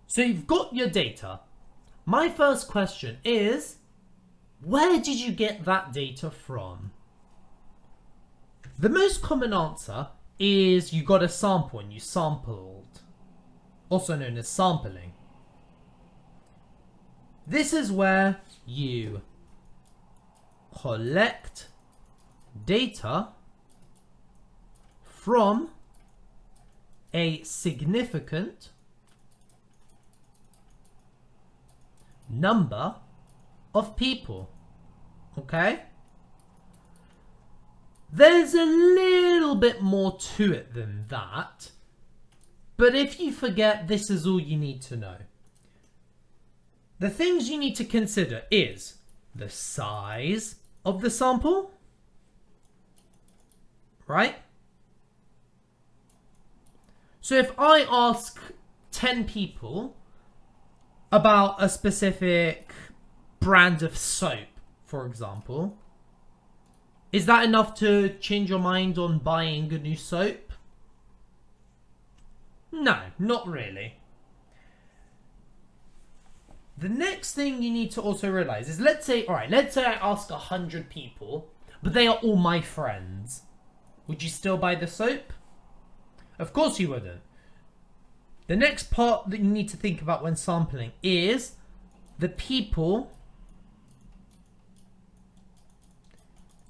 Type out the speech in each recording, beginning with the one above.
So you've got your data. My first question is, where did you get that data from? The most common answer is you got a sample and you sampled, also known as sampling. This is where you collect data from a significant number of people. Okay? There's a little bit more to it than that, but if you forget, this is all you need to know. The things you need to consider is the size of the sample, right? So if I ask 10 people about a specific brand of soap, for example, is that enough to change your mind on buying a new soap? No, not really. The next thing you need to also realize is, let's say I ask 100 people, but they are all my friends. Would you still buy the soap? Of course you wouldn't. The next part that you need to think about when sampling is the people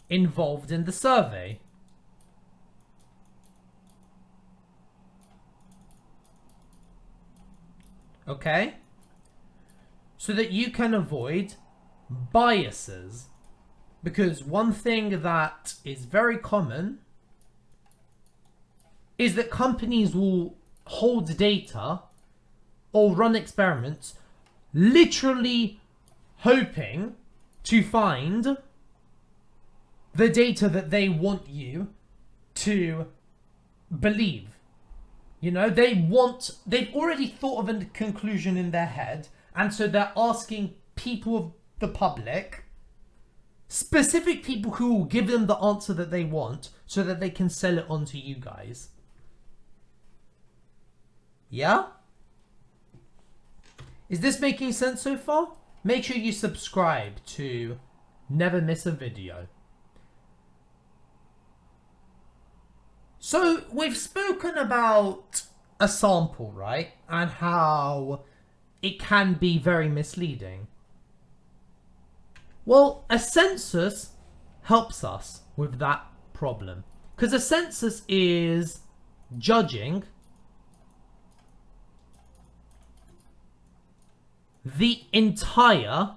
involved in the survey. Okay? So that you can avoid biases. Because one thing that is very common is that companies will hold data or run experiments literally hoping to find the data that they want you to believe. You know, they've already thought of a conclusion in their head, and so they're asking people of the public, specific people who will give them the answer that they want so that they can sell it on to you guys. Yeah? Is this making sense so far? Make sure you subscribe to never miss a video. So we've spoken about a sample, right? And how it can be very misleading. Well, a census helps us with that problem. Because a census is judging the entire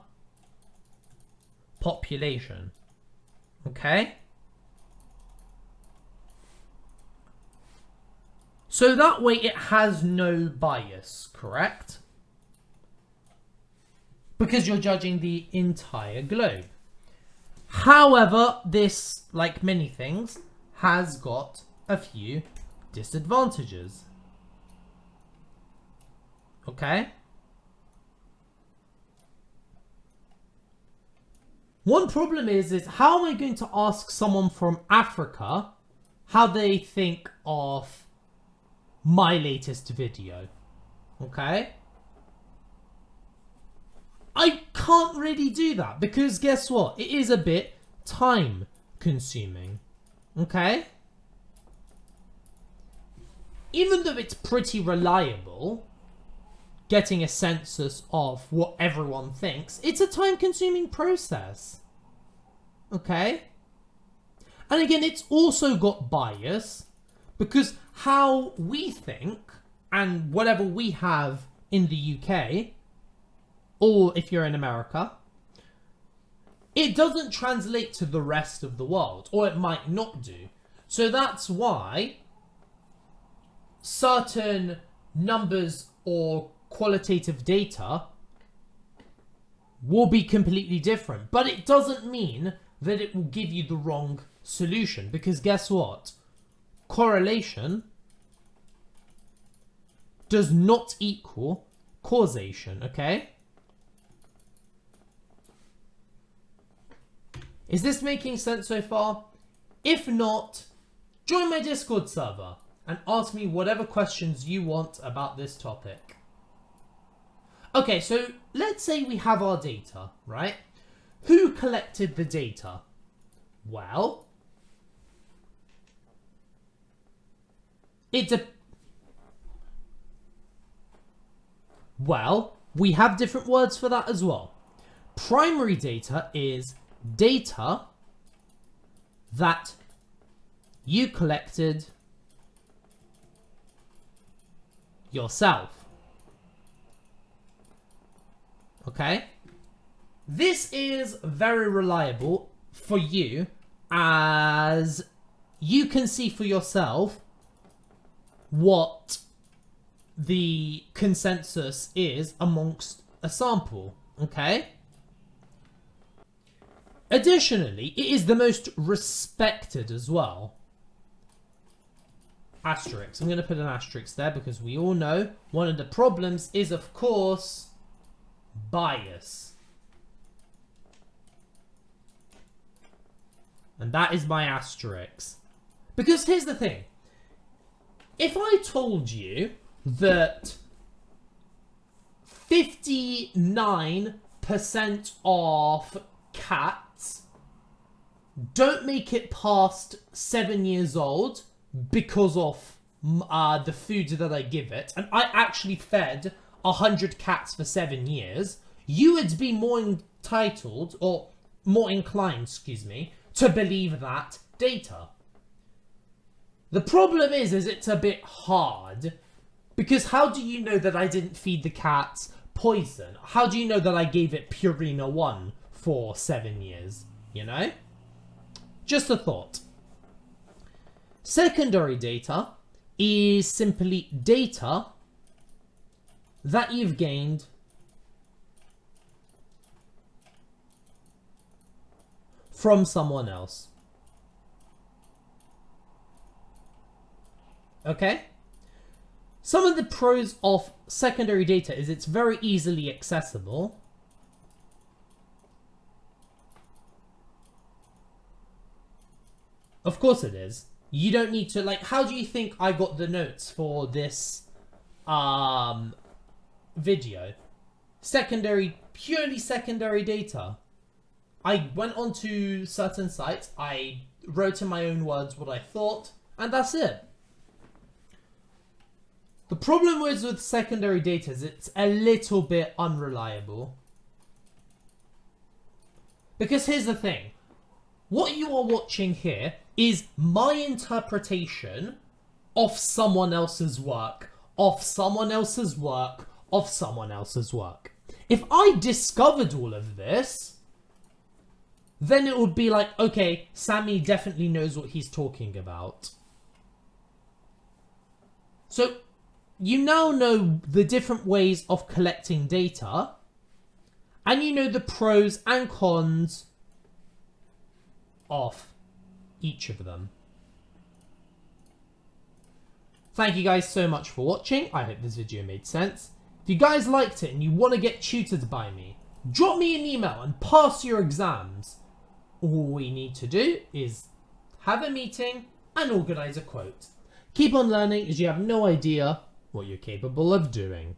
population. Okay? So that way it has no bias, correct? Because you're judging the entire globe. However, this, like many things, has got a few disadvantages. Okay? One problem is how am I going to ask someone from Africa how they think of my latest video? Okay? I can't really do that because guess what? It is a bit time consuming. Okay? Even though it's pretty reliable, getting a census of what everyone thinks, it's a time consuming process. Okay? And again, it's also got bias because how we think and whatever we have in the UK, or if you're in America, it doesn't translate to the rest of the world, or it might not do. So that's why certain numbers or qualitative data will be completely different. But it doesn't mean that it will give you the wrong solution, because guess what? Correlation does not equal causation, okay? Is this making sense so far? If not, join my Discord server and ask me whatever questions you want about this topic. Okay, so let's say we have our data, right? Who collected the data? Well, we have different words for that as well. Primary data is data that you collected yourself. Okay? This is very reliable for you, as you can see for yourself what the consensus is amongst a sample. Okay? Additionally, it is the most respected as well. Asterisk. I'm going to put an asterisk there because we all know one of the problems is, of course, bias. And that is my asterisk. Because here's the thing. If I told you that 59% of cats don't make it past 7 years old because of the food that I give it, and I actually fed 100 cats for 7 years, you would be more entitled, or more inclined, excuse me, to believe that data. The problem is it's a bit hard, because how do you know that I didn't feed the cats poison? How do you know that I gave it Purina 1 for 7 years? You know? Just a thought. Secondary data is simply data that you've gained from someone else. Okay? Some of the pros of secondary data is it's very easily accessible. Of course it is. You don't need to, like, how do you think I got the notes for this video? Purely secondary data. I went onto certain sites, I wrote in my own words what I thought, and that's it. The problem with secondary data is it's a little bit unreliable. Because here's the thing. What you are watching here is my interpretation of someone else's work, of someone else's work, of someone else's work. If I discovered all of this, then it would be like, okay, Sammy definitely knows what he's talking about. So, you now know the different ways of collecting data, and you know the pros and cons of each of them. Thank you guys so much for watching. I hope this video made sense. If you guys liked it and you want to get tutored by me, drop me an email and pass your exams. All we need to do is have a meeting and organize a quote. Keep on learning, as you have no idea what you're capable of doing.